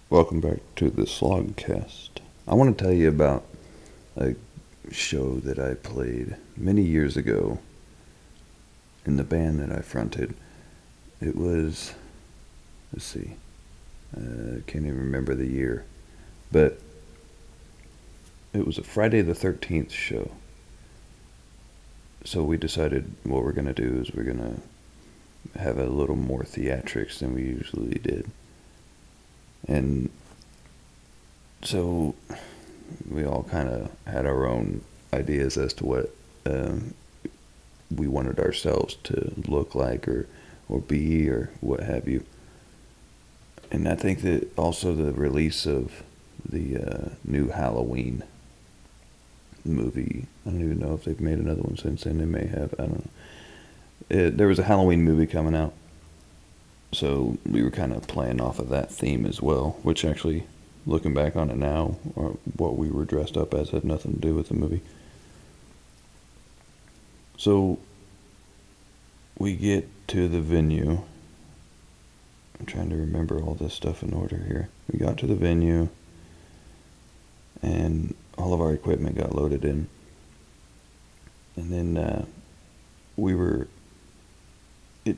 Welcome back to the Slogcast. I want to tell you about a show that I played many years ago in the band that I fronted. It was, let's see, I can't even remember the year, but it was a Friday the 13th show. So we decided what we're going to do is we're going to have a little more theatrics than we usually did. And so we all kind of had our own ideas as to what we wanted ourselves to look like or be or what have you. And I think that also the release of the new Halloween movie, I don't even know if they've made another one since then. They may have, I don't know. There was a Halloween movie coming out, so we were kind of playing off of that theme as well, which actually, looking back on it now, or what we were dressed up as had nothing to do with the movie. So we get to the venue. I'm trying to remember all this stuff in order here. We got to the venue, and all of our equipment got loaded in. And then we were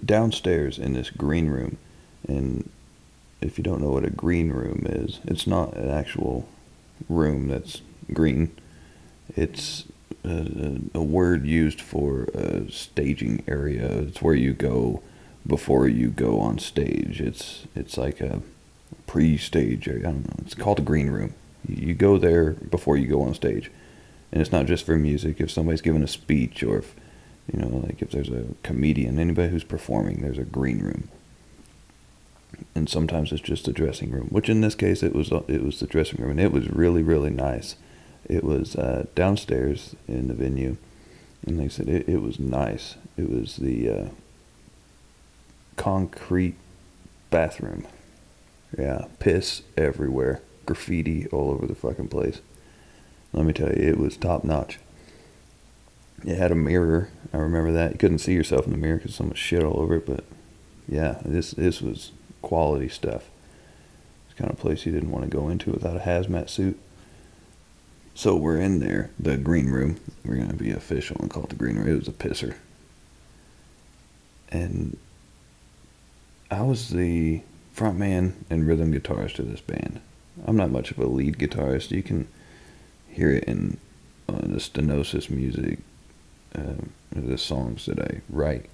downstairs in this green room. And if you don't know what a green room is, it's not an actual room that's green. It's a word used for a staging area. It's where you go before you go on stage. It's like a pre-stage area. I don't know. It's called a green room. You go there before you go on stage. And it's not just for music. If somebody's giving a speech, or if, like if there's a comedian, anybody who's performing, there's a green room. And sometimes it's just a dressing room, which in this case it was the dressing room, and it was really, really nice. It was downstairs in the venue, and they said it was nice. It was the concrete bathroom. Yeah, piss everywhere, graffiti all over the fucking place. Let me tell you, it was top notch. It had a mirror. I remember that. You couldn't see yourself in the mirror because so much shit all over it, but yeah, this was quality stuff. It's the kind of place you didn't want to go into without a hazmat suit. So we're in there, the green room. We're going to be official and call it the green room. It was a pisser. And I was the front man and rhythm guitarist to this band. I'm not much of a lead guitarist. You can hear it in the Stenosis music, the songs that I write.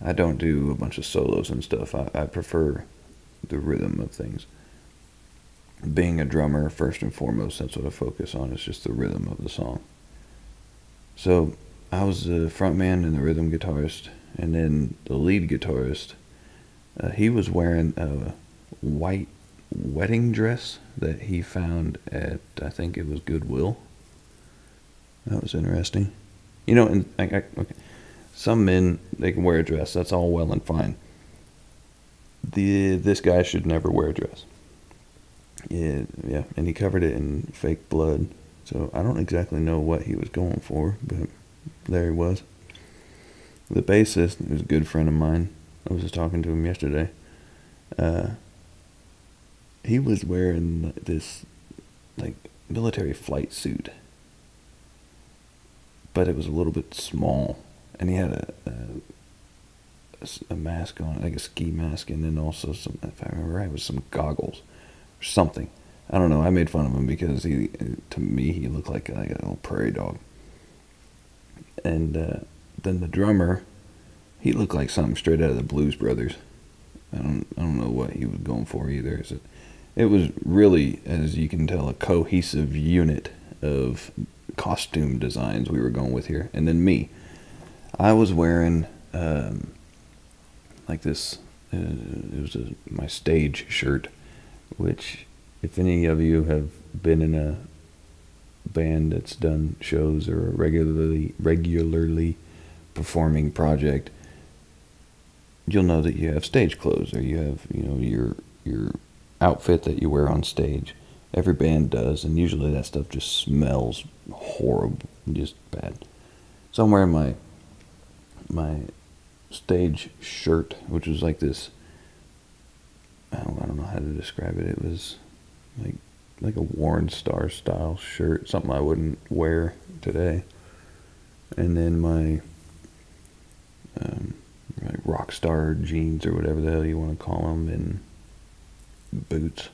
I don't do a bunch of solos and stuff. I prefer the rhythm of things. Being a drummer, first and foremost, that's what I focus on. It's just the rhythm of the song. So I was the front man and the rhythm guitarist, and then the lead guitarist, he was wearing a white wedding dress that he found at, I think it was Goodwill. That was interesting. And okay. Some men, they can wear a dress. That's all well and fine. This guy should never wear a dress. Yeah, and he covered it in fake blood. So I don't exactly know what he was going for, but there he was. The bassist, who's a good friend of mine, I was just talking to him yesterday. He was wearing this like military flight suit, but it was a little bit small. And he had a mask on, like a ski mask, and then also some, if I remember right, it was some goggles or something. I don't know. I made fun of him because to me, he looked like a little prairie dog. And then the drummer, he looked like something straight out of the Blues Brothers. I don't know what he was going for either. It was really, as you can tell, a cohesive unit of costume designs we were going with here. And then me. I was wearing like this, it was my stage shirt, which if any of you have been in a band that's done shows or a regularly performing project, you'll know that you have stage clothes, or you have, your outfit that you wear on stage. Every band does, and usually that stuff just smells horrible, just bad. So I'm wearing my stage shirt, which was like this, I don't know how to describe it. It was like a Warren Star style shirt, something I wouldn't wear today. And then my rock star jeans or whatever the hell you want to call them, and boots.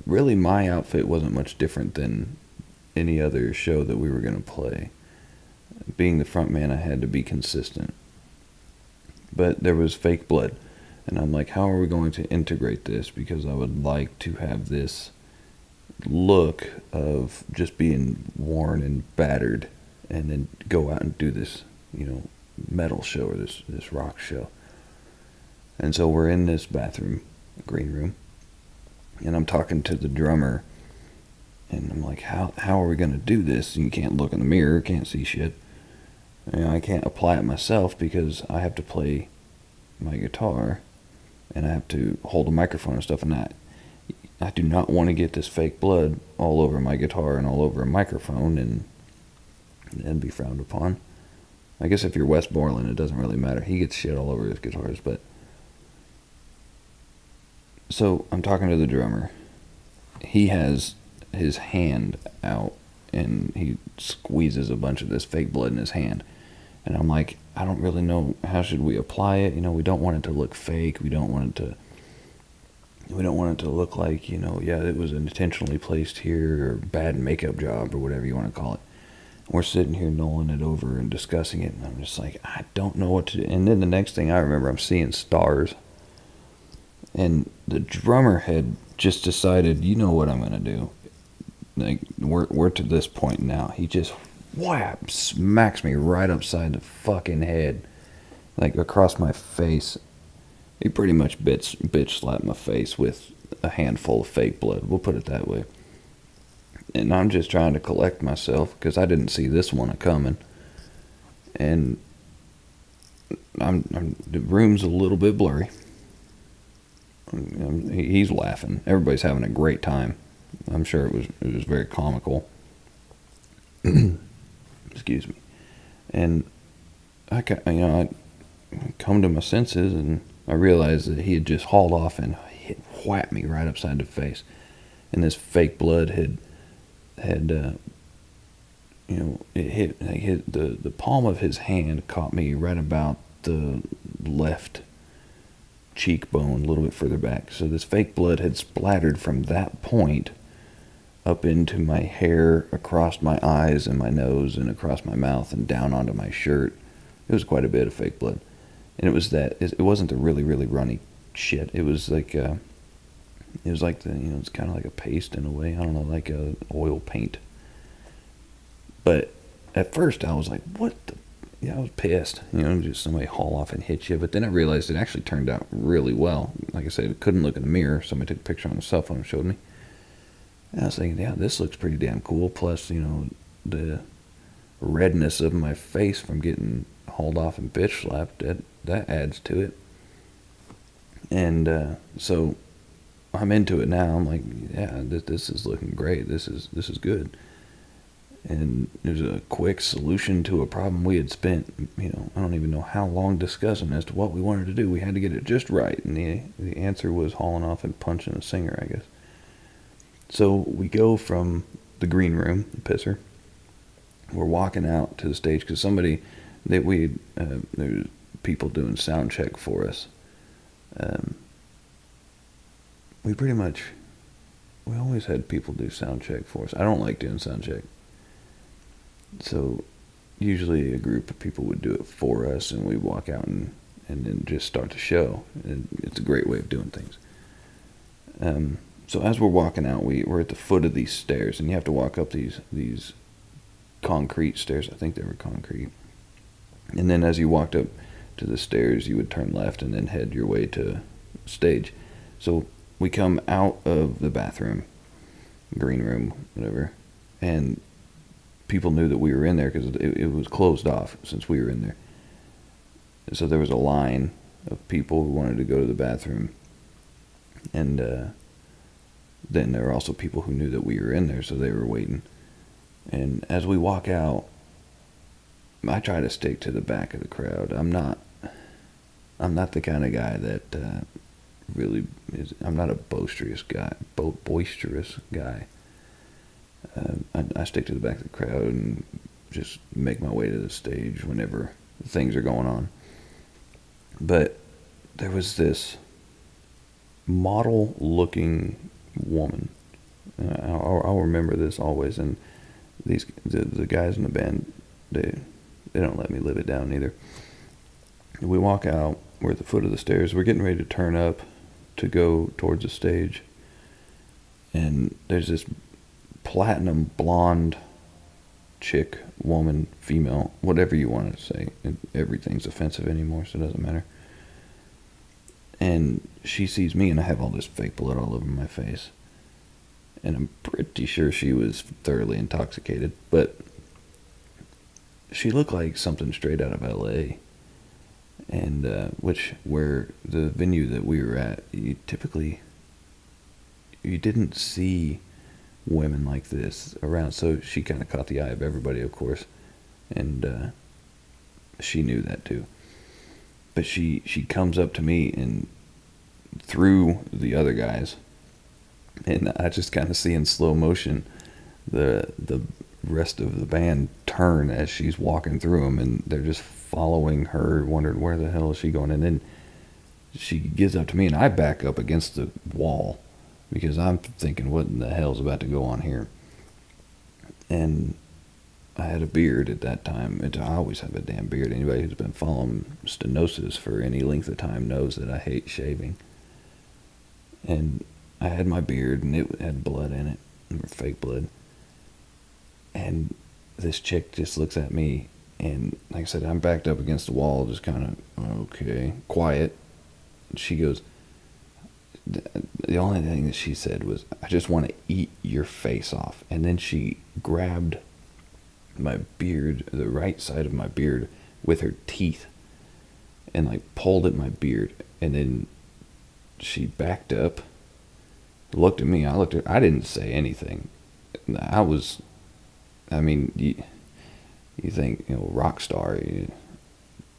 Really, my outfit wasn't much different than any other show that we were going to play. Being the front man, I had to be consistent. But there was fake blood. And I'm like, how are we going to integrate this? Because I would like to have this look of just being worn and battered, and then go out and do this, metal show or this rock show. And so we're in this bathroom, green room, and I'm talking to the drummer, and I'm like, how are we going to do this? And you can't look in the mirror, can't see shit. I can't apply it myself because I have to play my guitar, and I have to hold a microphone and stuff, and I do not want to get this fake blood all over my guitar and all over a microphone and be frowned upon. I guess if you're Wes Borland, it doesn't really matter. He gets shit all over his guitars, but... So, I'm talking to the drummer. He has his hand out, and he squeezes a bunch of this fake blood in his hand. And I'm like, I don't really know, how should we apply it? We don't want it to look fake. We don't want it to look like, it was intentionally placed here, or bad makeup job, or whatever you want to call it. We're sitting here knolling it over and discussing it, and I'm just like, I don't know what to do. And then the next thing I remember, I'm seeing stars. And the drummer had just decided, you know what I'm going to do. Like, we're to this point now. He just smacks me right upside the fucking head, like across my face. He pretty much bitch slapped my face with a handful of fake blood. We'll put it that way. And I'm just trying to collect myself because I didn't see this one coming. And the room's a little bit blurry. He's laughing. Everybody's having a great time. I'm sure it was very comical. Excuse me. And I come to my senses, and I realized that he had just hauled off and whacked me right upside the face. And this fake blood had it hit the palm of his hand, caught me right about the left cheekbone, a little bit further back. So this fake blood had splattered from that point up into my hair, across my eyes and my nose, and across my mouth, and down onto my shirt. It was quite a bit of fake blood. And it wasn't the really, really runny shit. It was like it's kind of like a paste in a way. I don't know, like a oil paint. But at first I was like, what the... Yeah, I was pissed. Just somebody haul off and hit you. But then I realized it actually turned out really well. Like I said, I couldn't look in the mirror. Somebody took a picture on the cell phone and showed me. And I was thinking, yeah, this looks pretty damn cool. Plus, the redness of my face from getting hauled off and bitch slapped, that adds to it. And so I'm into it now. I'm like, yeah, this is looking great. This is good. And it was a quick solution to a problem we had spent, I don't even know how long discussing as to what we wanted to do. We had to get it just right. And the answer was hauling off and punching a singer, I guess. So we go from the green room, the pisser. We're walking out to the stage because there was people doing sound check for us. We always had people do sound check for us. I don't like doing sound check. So usually a group of people would do it for us, and we'd walk out and then just start the show. And it's a great way of doing things. So as we're walking out, we're at the foot of these stairs, and you have to walk up these concrete stairs. I think they were concrete. And then as you walked up to the stairs, you would turn left and then head your way to stage. So we come out of the bathroom, green room, whatever, and people knew that we were in there because it was closed off since we were in there. So there was a line of people who wanted to go to the bathroom, and then there were also people who knew that we were in there, so they were waiting. And as we walk out, I try to stick to the back of the crowd. I'm not the kind of guy that really I'm not a boisterous guy. I stick to the back of the crowd and just make my way to the stage whenever things are going on. But there was this model-looking woman. I'll remember this always. And the guys in the band, they don't let me live it down either. We walk out. We're at the foot of the stairs. We're getting ready to turn up to go towards the stage. And there's this platinum blonde chick, woman, female, whatever you want to say. Everything's offensive anymore, so it doesn't matter. And she sees me, and I have all this fake blood all over my face. And I'm pretty sure she was thoroughly intoxicated, but she looked like something straight out of LA. And where the venue that we were at, you didn't see women like this around. So she kind of caught the eye of everybody, of course, and she knew that too. But she comes up to me and through the other guys, and I just kind of see in slow motion the rest of the band turn as she's walking through them, and they're just following her, wondering where the hell is she going. And then she gives up to me, and I back up against the wall because I'm thinking, what in the hell's about to go on here? And I had a beard at that time. I always have a damn beard. Anybody who's been following Stenosis for any length of time knows that I hate shaving. And I had my beard, and it had blood in it, or fake blood. And this chick just looks at me, and like I said, I'm backed up against the wall, just kind of, okay, quiet. And she goes, the only thing that she said was, I just want to eat your face off. And then she grabbed my beard, the right side of my beard, with her teeth, and like pulled at my beard. And then she backed up, looked at me. I didn't say anything. You think, rock star, is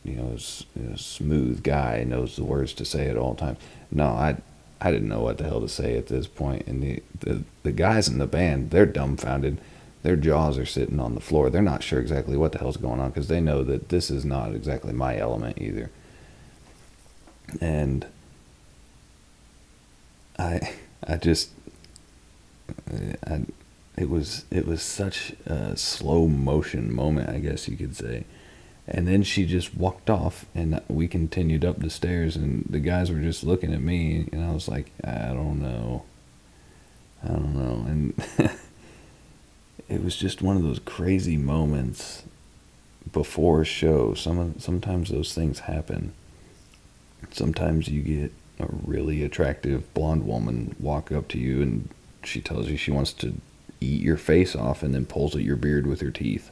a smooth guy, knows the words to say at all times. No, I didn't know what the hell to say at this point. And the guys in the band, they're dumbfounded. Their jaws are sitting on the floor. They're not sure exactly what the hell's going on, because they know that this is not exactly my element either. And it was such a slow motion moment, I guess you could say. And then she just walked off, and we continued up the stairs, and the guys were just looking at me, and I was like, I don't know. And it was just one of those crazy moments before a show. Sometimes those things happen. Sometimes you get a really attractive blonde woman walk up to you, and she tells you she wants to eat your face off, and then pulls at your beard with her teeth,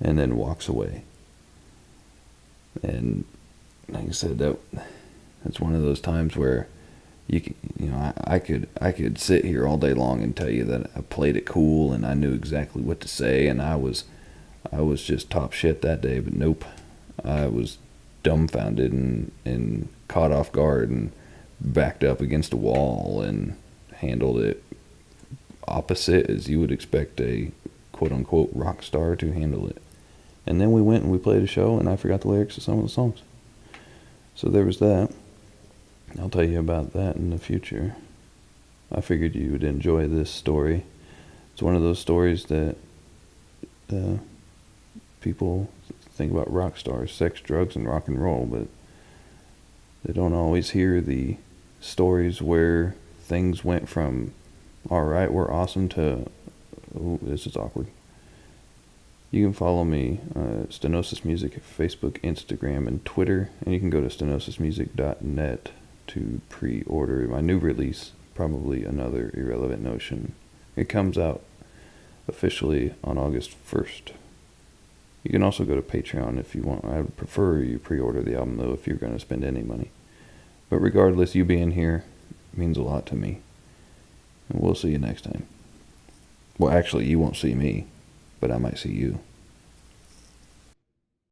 and then walks away. And like I said, that's one of those times where I could sit here all day long and tell you that I played it cool and I knew exactly what to say, and I was just top shit that day. But nope, I was dumbfounded and caught off guard and backed up against a wall and handled it opposite as you would expect a quote-unquote rock star to handle it. And then we went and we played a show, and I forgot the lyrics of some of the songs. So there was that. I'll tell you about that in the future. I figured you would enjoy this story. It's one of those stories that people think about rock stars, sex, drugs, and rock and roll, but they don't always hear the stories where things went from, all right, we're awesome, to, oh, this is awkward. You can follow me, Stenosis Music, Facebook, Instagram, and Twitter, and you can go to stenosismusic.net to pre-order my new release, Probably Another Irrelevant Notion. It comes out officially on August 1st. You can also go to Patreon if you want. I would prefer you pre-order the album, though, if you're going to spend any money. But regardless, you being here means a lot to me. And we'll see you next time. Well, actually, you won't see me, but I might see you.